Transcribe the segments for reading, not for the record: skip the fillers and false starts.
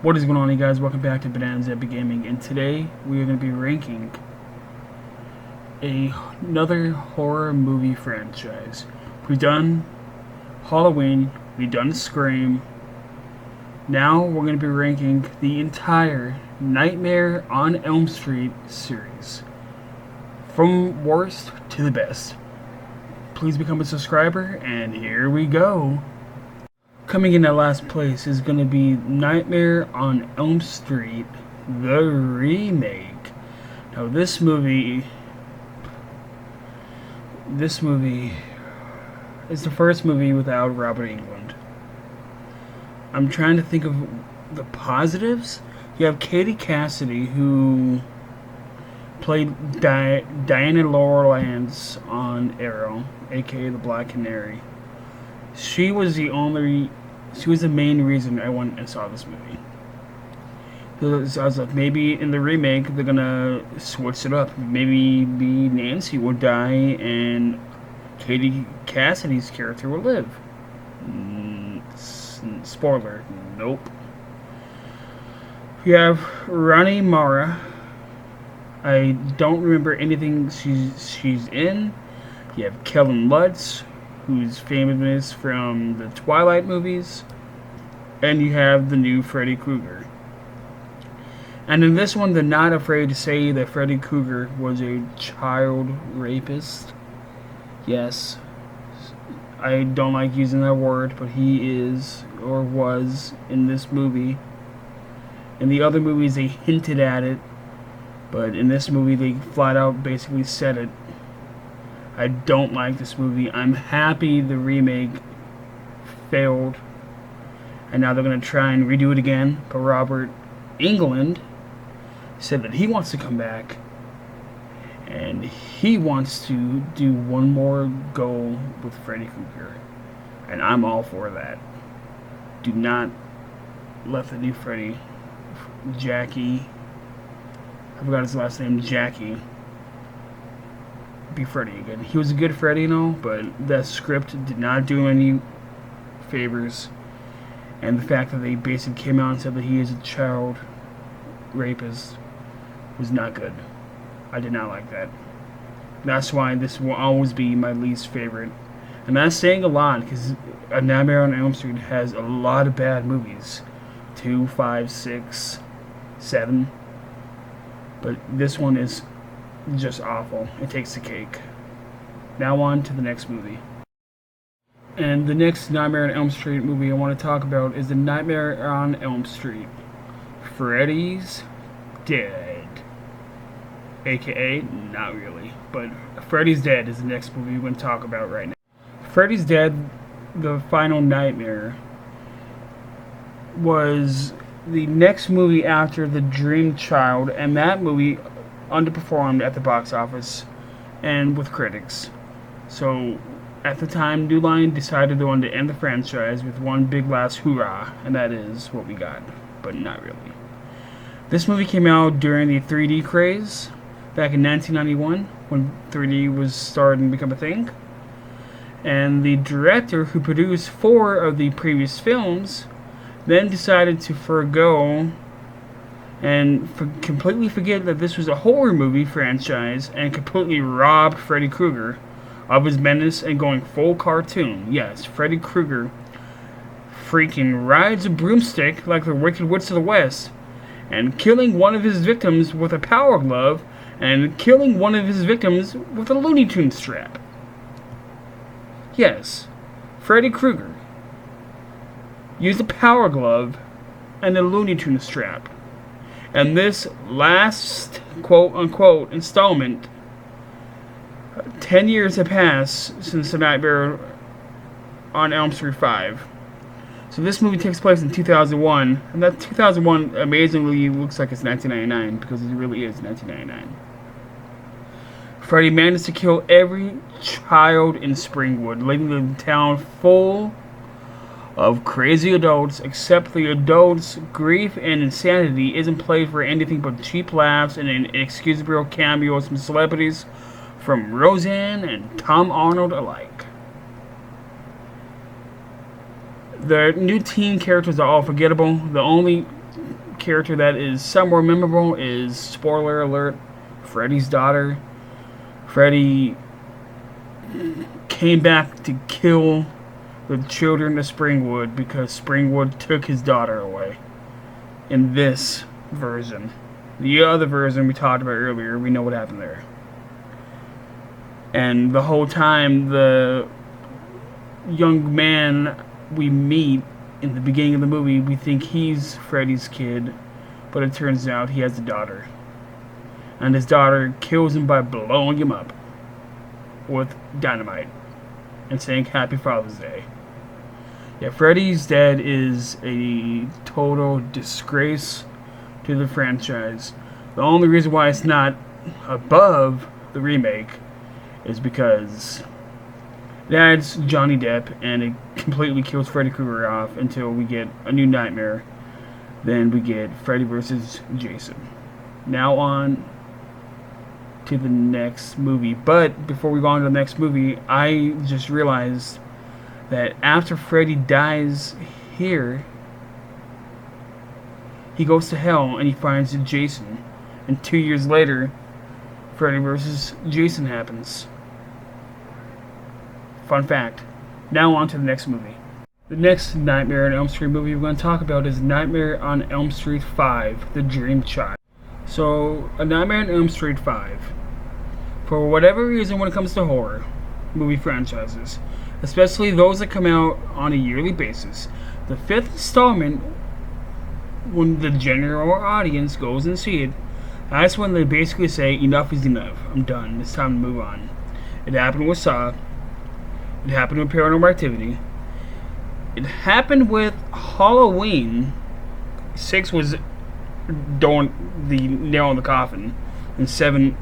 What is going on, you guys? Welcome back to Bananas Epic Gaming, and today we are going to be ranking another horror movie franchise. We've done Halloween, we've done Scream. Now we're going to be ranking the entire Nightmare on Elm Street series, from worst to the best. Please become a subscriber, and here we go. Coming in at last place is going to be Nightmare on Elm Street, the remake. Now this movie is the first movie without Robert Englund. I'm trying to think of the positives. You have Katie Cassidy, who played Diana Laurel Lance on Arrow, aka the Black Canary. She was the main reason I went and saw this movie. Because I was like, maybe in the remake they're gonna switch it up. Maybe Nancy will die and Katie Cassidy's character will live. Spoiler, nope. You have Rooney Mara. I don't remember anything she's in. You have Kellen Lutz, who's famous from the Twilight movies, and you have the new Freddy Krueger. And in this one, they're not afraid to say that Freddy Krueger was a child rapist. Yes, I don't like using that word, but he is, or was, in this movie. In the other movies, they hinted at it, but in this movie, they flat out basically said it. I don't like this movie. I'm happy the remake failed, and now they're going to try and redo it again. But Robert Englund said that he wants to come back, and he wants to do one more go with Freddy Krueger, and I'm all for that. Do not let the new Freddy, Jackie, I forgot his last name, Jackie, be Freddy again. He was a good Freddy, but that script did not do any favors, and the fact that they basically came out and said that he is a child rapist was not good. I did not like that. That's why this will always be my least favorite, and that's saying a lot, because A Nightmare on Elm Street has a lot of bad movies, 2, 5, 6, 7, but this one is just awful. It takes the cake. Now on to the next movie. And the next Nightmare on Elm Street movie I want to talk about is The Nightmare on Elm Street, Freddy's Dead. AKA, not really, but Freddy's Dead is the next movie we're going to talk about right now. Freddy's Dead, The Final Nightmare, was the next movie after The Dream Child, and that movie underperformed at the box office and with critics. So at the time, New Line decided they wanted to end the franchise with one big last hoorah, and that is what we got, but not really. This movie came out during the 3D craze back in 1991, when 3D was starting to become a thing. And the director who produced 4 of the previous films then decided to forgo and completely forget that this was a horror movie franchise, and completely rob Freddy Krueger of his menace and going full cartoon. Yes, Freddy Krueger freaking rides a broomstick like the Wicked Witch of the West, and killing one of his victims with a power glove, and killing one of his victims with a Looney Tunes strap. Yes, Freddy Krueger used a power glove and a Looney Tunes strap. And this last quote-unquote installment, 10 years have passed since The Nightmare on Elm Street 5. So this movie takes place in 2001, and that 2001 amazingly looks like it's 1999, because it really is 1999. Freddy managed to kill every child in Springwood, leaving the town full of crazy adults, except the adults' grief and insanity isn't played for anything but cheap laughs and inexcusable cameos from celebrities from Roseanne and Tom Arnold alike. The new teen characters are all forgettable. The only character that is somewhat memorable is, spoiler alert, Freddy's daughter. Freddy came back to kill the children of Springwood because Springwood took his daughter away. In this version. The other version we talked about earlier, we know what happened there. And the whole time, the young man we meet in the beginning of the movie, we think he's Freddy's kid, but it turns out he has a daughter. And his daughter kills him by blowing him up with dynamite and saying Happy Father's Day. Yeah, Freddy's Dead is a total disgrace to the franchise. The only reason why it's not above the remake is because it adds Johnny Depp and it completely kills Freddy Krueger off until we get a new nightmare. Then we get Freddy vs. Jason. Now on to the next movie. But before we go on to the next movie, I just realized that after Freddy dies here, he goes to hell and he finds Jason. And 2 years later, Freddy vs. Jason happens. Fun fact. Now on to the next movie. The next Nightmare on Elm Street movie we're going to talk about is Nightmare on Elm Street 5, The Dream Child. So, A Nightmare on Elm Street 5. For whatever reason when it comes to horror movie franchises, especially those that come out on a yearly basis, the fifth installment, when the general audience goes and see it, that's when they basically say, enough is enough. I'm done. It's time to move on. It happened with Saw. It happened with Paranormal Activity. It happened with Halloween. 6 was throwing the nail in the coffin, and 7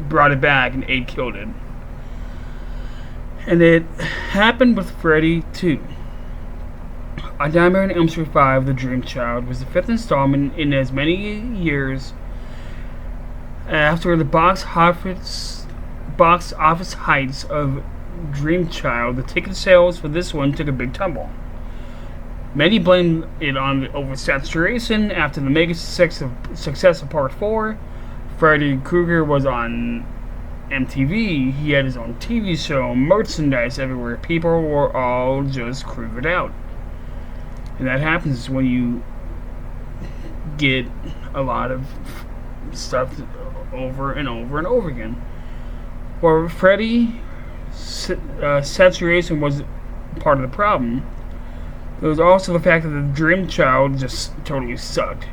brought it back, and 8 killed it. And it happened with Freddy 2. A Nightmare on Elm Street 5, The Dream Child, was the fifth installment in as many years after the box office heights of Dream Child. The ticket sales for this one took a big tumble. Many blame it on the oversaturation after the mega success of Part 4. Freddy Krueger was on MTV, he had his own TV show, merchandise everywhere. People were all just Krugered out. And that happens when you get a lot of stuff over and over and over again. For Freddy, saturation was part of the problem. There was also the fact that the Dream Child just totally sucked.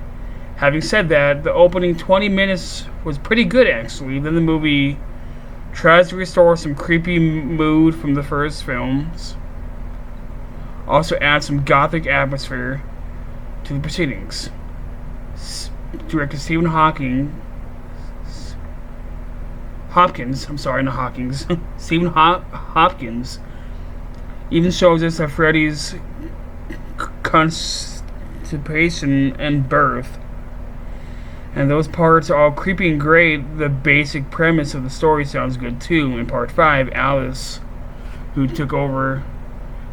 Having said that, the opening 20 minutes was pretty good actually. Then the movie tries to restore some creepy mood from the first films. Also adds some gothic atmosphere to the proceedings. Director Stephen Hopkins, Stephen Hopkins even shows us that Freddy's constipation and birth, and those parts are all creepy and great. The basic premise of the story sounds good too. In Part 5, Alice, who took over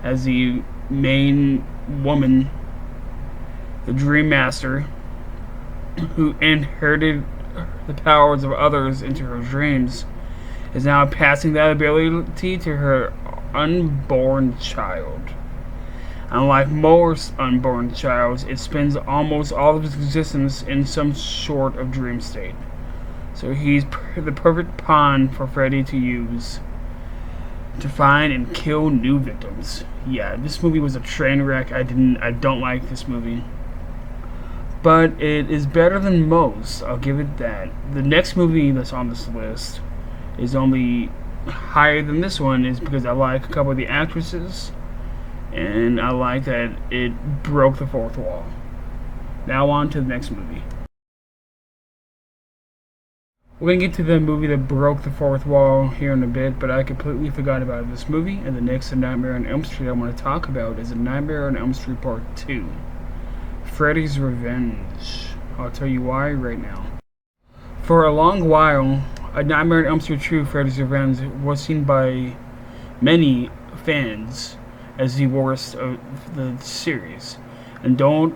as the main woman, the Dream Master, who inherited the powers of others into her dreams, is now passing that ability to her unborn child. Unlike most unborn childs, it spends almost all of its existence in some sort of dream state. So he's the perfect pawn for Freddy to use to find and kill new victims. Yeah, this movie was a train wreck. I don't like this movie. But it is better than most, I'll give it that. The next movie that's on this list is only higher than this one is because I like a couple of the actresses, and I like that it broke the fourth wall. Now on to the next movie. We're going to get to the movie that broke the fourth wall here in a bit, but I completely forgot about this movie, and the next Nightmare on Elm Street I want to talk about is A Nightmare on Elm Street Part 2. Freddy's Revenge. I'll tell you why right now. For a long while, A Nightmare on Elm Street 2, Freddy's Revenge was seen by many fans as the worst of the series. And don't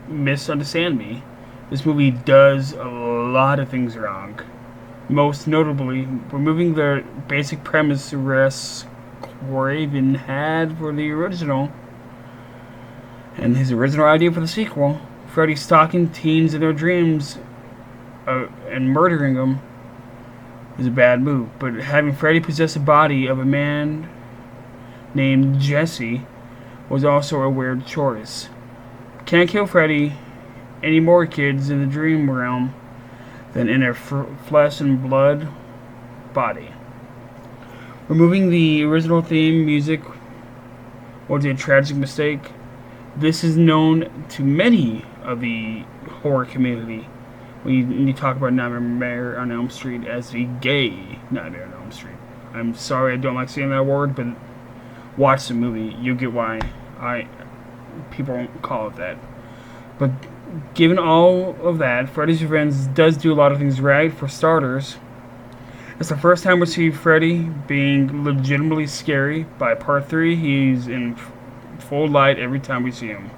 misunderstand me. This movie does a lot of things wrong. Most notably, removing the basic premise Wes Craven had for the original, and his original idea for the sequel. Freddy stalking teens in their dreams and murdering them is a bad move, but having Freddy possess the body of a man named Jesse was also a weird choice. Can't kill Freddy any more kids in the dream realm than in their flesh and blood body. Removing the original theme music was a tragic mistake. This is known to many of the horror community when you talk about Nightmare on Elm Street as the gay Nightmare on Elm Street. I'm sorry I don't like saying that word, but watch the movie. You'll get why people won't call it that. But given all of that, Freddy's Revenge does do a lot of things right. For starters, it's the first time we see Freddy being legitimately scary. By part 3, he's in full light every time we see him,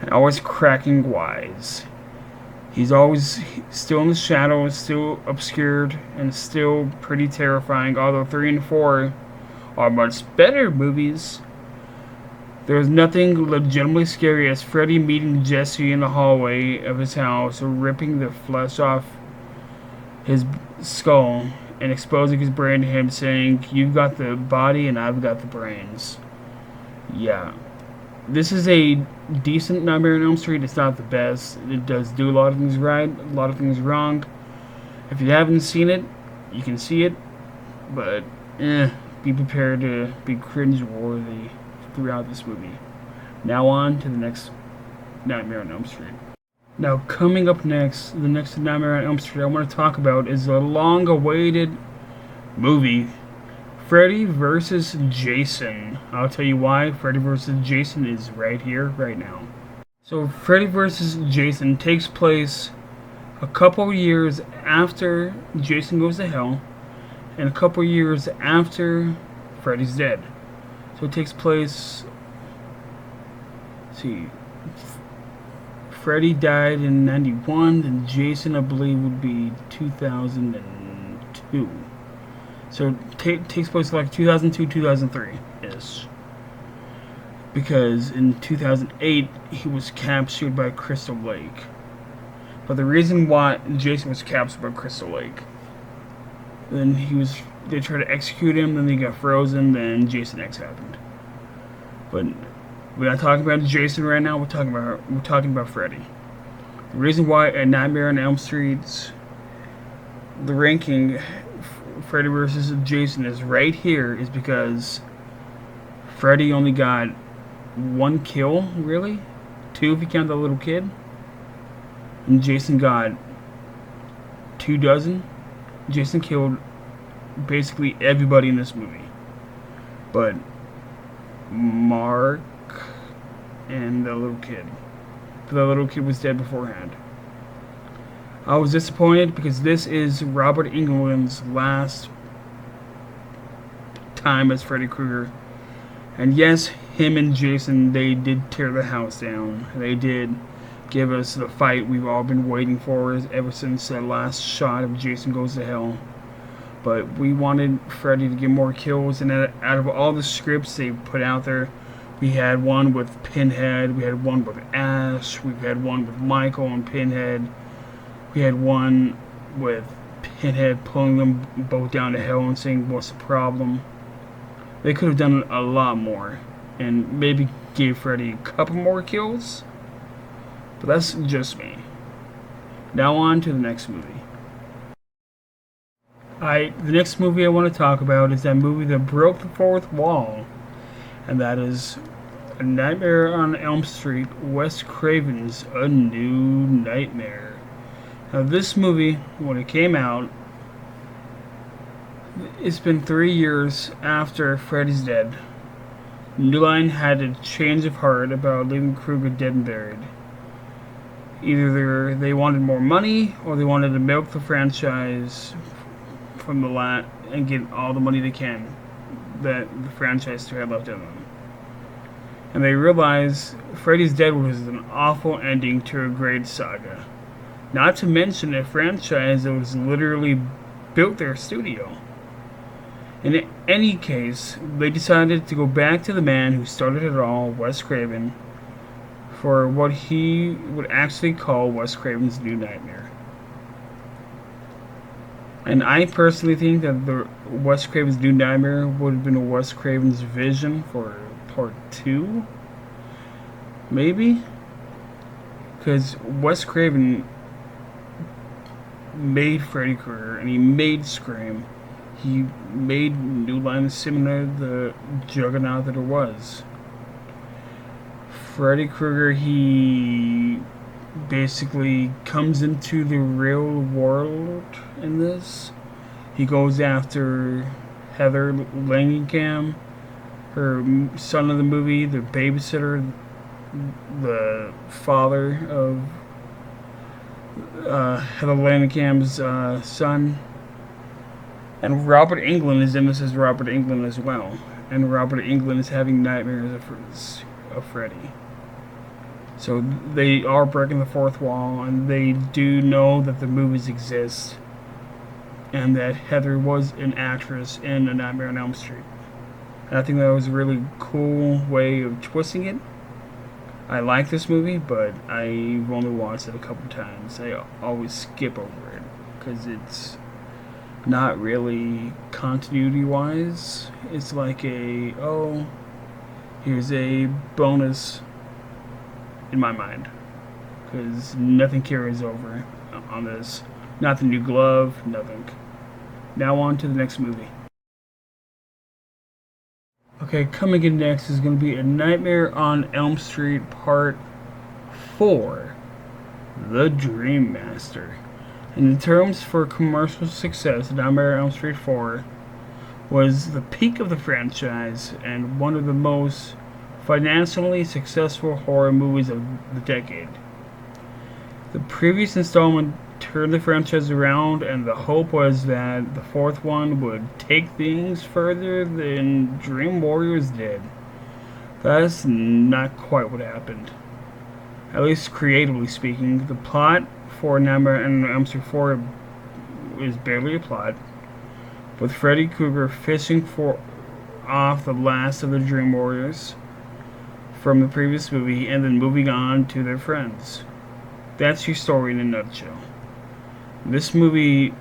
and always cracking wise. He's always still in the shadows, still obscured, and still pretty terrifying, although 3 and 4 are much better movies. There's nothing legitimately scary as Freddy meeting Jesse in the hallway of his house, ripping the flesh off his skull and exposing his brain to him, saying, "You've got the body and I've got the brains." Yeah. This is a decent Nightmare on Elm Street. It's not the best. It does do a lot of things right, a lot of things wrong. If you haven't seen it, you can see it, but be prepared to be cringe-worthy throughout this movie. Now on to the next Nightmare on Elm Street. Now coming up next, the next Nightmare on Elm Street I want to talk about is the long-awaited movie, Freddy vs. Jason. I'll tell you why Freddy vs. Jason is right here, right now. So Freddy vs. Jason takes place a couple years after Jason goes to hell, and a couple years after Freddy's dead. So it takes place, let's see, Freddy died in 91, and Jason, I believe, would be 2002. So it takes place like 2002, 2003-ish. Because in 2008, he was captured by Crystal Lake. But the reason why Jason was captured by Crystal Lake, then they tried to execute him, then he got frozen, then Jason X happened. But we're not talking about Jason right now, we're talking about Freddy. The reason why a Nightmare on Elm Street's the ranking Freddy vs. Jason is right here is because Freddy only got 1 kill, really? 2 if you count the little kid. And Jason got 24. Jason killed basically everybody in this movie. But Mark and the little kid. But the little kid was dead beforehand. I was disappointed because this is Robert Englund's last time as Freddy Krueger. And yes, him and Jason, they did tear the house down. They did give us the fight we've all been waiting for ever since that last shot of Jason Goes to Hell. But we wanted Freddy to get more kills, and out of all the scripts they put out there, we had one with Pinhead, we had one with Ash, we've had one with Michael and Pinhead. We had one with Pinhead pulling them both down to hell and saying, "What's the problem?" They could have done a lot more and maybe gave Freddy a couple more kills. But that's just me. Now on to the next movie. The next movie I want to talk about is that movie that broke the fourth wall. And that is A Nightmare on Elm Street, Wes Craven's A New Nightmare. Now this movie, when it came out, it's been 3 years after Freddy's dead. New Line had a change of heart about leaving Krueger dead and buried. Either they wanted more money, or they wanted to milk the franchise from the lot and get all the money they can that the franchise still had left in them. and they realize Freddy's Dead was an awful ending to a great saga. Not to mention a franchise that was literally built their studio. In any case, they decided to go back to the man who started it all, Wes Craven, for what he would actually call Wes Craven's New Nightmare. And I personally think that the Wes Craven's New Nightmare would have been a Wes Craven's vision for part 2. Maybe? Because Wes Craven made Freddy Krueger and he made Scream. He made New Line of Cinema the juggernaut that it was. Freddy Krueger, he basically comes into the real world in this. He goes after Heather Langenkamp, her son of the movie, the babysitter, the father of Heather Langenkamp's son. And Robert Englund is in this as Robert Englund as well. And Robert Englund is having nightmares of Freddy. So they are breaking the fourth wall, and they do know that the movies exist, and that Heather was an actress in A Nightmare on Elm Street. And I think that was a really cool way of twisting it. I like this movie, but I've only watched it a couple times. I always skip over it because it's not really continuity-wise. It's like here's a bonus in my mind, because nothing carries over on this. Not the new glove, nothing. Now on to the next movie. Okay, coming in next is going to be A Nightmare on Elm Street Part 4, The Dream Master. In terms for commercial success, Nightmare on Elm Street 4 was the peak of the franchise and one of the most financially successful horror movies of the decade. The previous installment turned the franchise around, and the hope was that the fourth one would take things further than Dream Warriors did. That's not quite what happened. At least creatively speaking, the plot for Nightmare on Elm Street 4 is barely a plot, with Freddy Krueger fishing off the last of the Dream Warriors from the previous movie and then moving on to their friends. That's your story in a nutshell. This movie,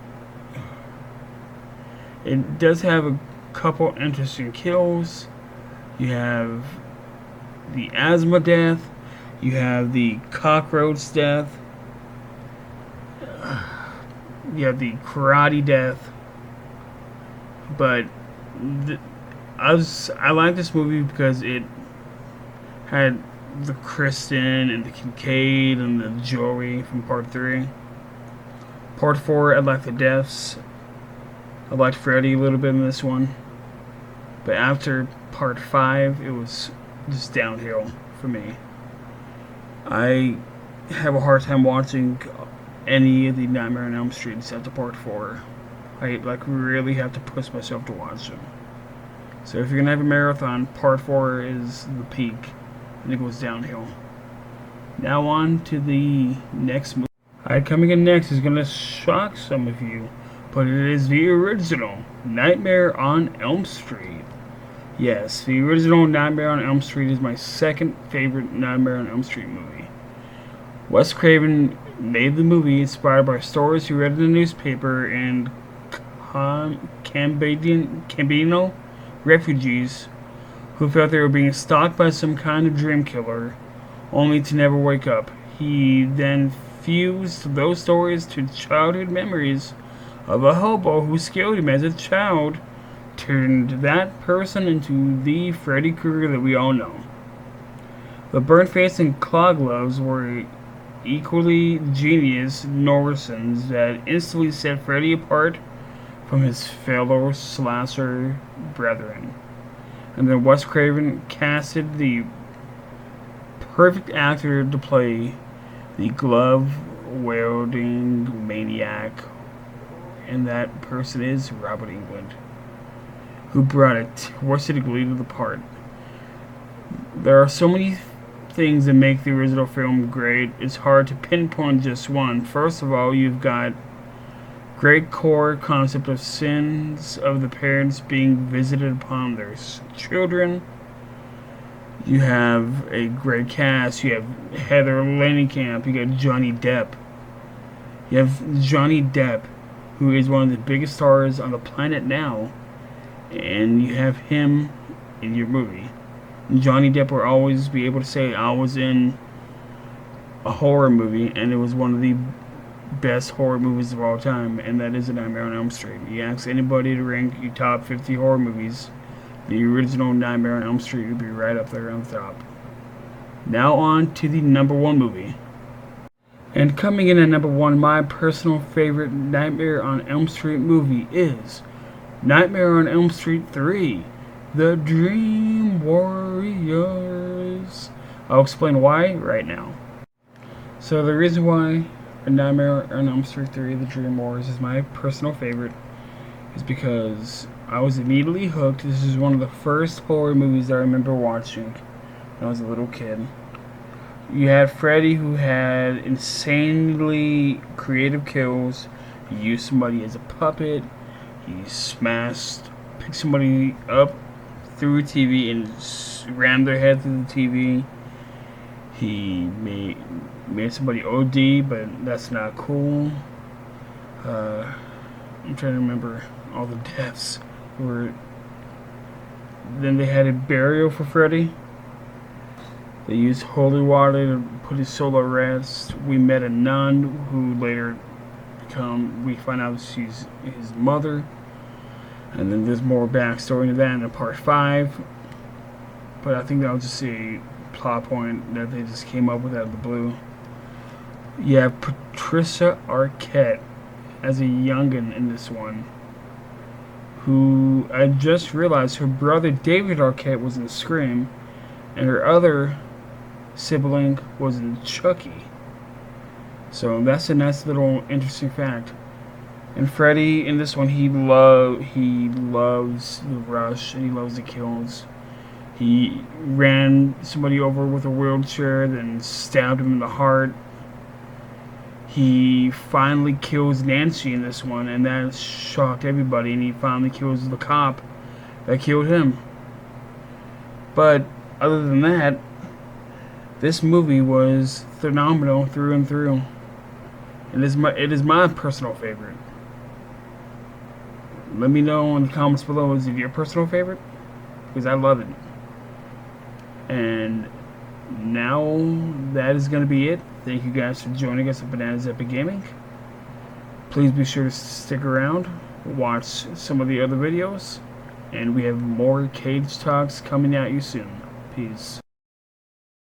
it does have a couple interesting kills. You have the asthma death, you have the cockroach death, you have the karate death. But I like this movie because it had the Kristen and the Kincaid and the jewelry from part 3. Part 4, I liked the deaths. I liked Freddy a little bit in this one. But after part 5, it was just downhill for me. I have a hard time watching any of the Nightmare on Elm Street except the part 4. I really have to push myself to watch them. So if you're gonna have a marathon, part 4 is the peak, and it goes downhill. Now on to the next movie. Alright, coming in next is gonna shock some of you, but it is the original Nightmare on Elm Street. Yes, the original Nightmare on Elm Street is my second favorite Nightmare on Elm Street movie. Wes Craven made the movie inspired by stories he read in the newspaper and Cambino refugees who felt they were being stalked by some kind of dream killer, only to never wake up. He then fused those stories to childhood memories of a hobo who scared him as a child, turned that person into the Freddy Krueger that we all know. The burnt face and claw gloves were equally genius Norrisons that instantly set Freddy apart from his fellow slasher brethren. And then Wes Craven casted the perfect actor to play the glove-wielding maniac, and that person is Robert Englund, who brought a twisted glee to the part. There are so many things that make the original film great. It's hard to pinpoint just one. First of all, you've got great core concept of sins of the parents being visited upon their children. You have a great cast. You have Heather Langenkamp. You got Johnny Depp. You have Johnny Depp, who is one of the biggest stars on the planet now, and you have him in your movie. Johnny Depp will always be able to say, I was in a horror movie, and it was one of the best horror movies of all time, and that is A Nightmare on Elm Street. You ask anybody to rank your top 50 horror movies, the original Nightmare on Elm Street would be right up there on the top. Now on to the number one movie. And coming in at number one, my personal favorite Nightmare on Elm Street movie is Nightmare on Elm Street 3, The Dream Warriors. I'll explain why right now. So the reason why A Nightmare on Elm Street 3, The Dream Warriors is my personal favorite is because I was immediately hooked. This is one of the first horror movies I remember watching when I was a little kid. You had Freddy, who had insanely creative kills. He used somebody as a puppet. He picked somebody up through a TV and rammed their head through the TV. He made somebody OD, but that's not cool. I'm trying to remember all the deaths. Then they had a burial for Freddy. They used holy water to put his soul at rest. We met a nun who later we find out she's his mother. And then there's more backstory to that in part 5. But I think that was just a plot point that they just came up with out of the blue. You have Patricia Arquette as a youngin in this one, who I just realized her brother David Arquette was in Scream, and her other sibling was in Chucky. So that's a nice little interesting fact. And Freddy in this one, he loves the rush and he loves the kills. He ran somebody over with a wheelchair, then stabbed him in the heart. He finally kills Nancy in this one, and that shocked everybody. And he finally kills the cop that killed him. But other than that, this movie was phenomenal through and through. And it is my personal favorite. Let me know in the comments below, is it your personal favorite? Because I love it. And now that is going to be it. Thank you guys for joining us at Bananas Epic Gaming. Please be sure to stick around, watch some of the other videos, and we have more Cage Talks coming at you soon. Peace.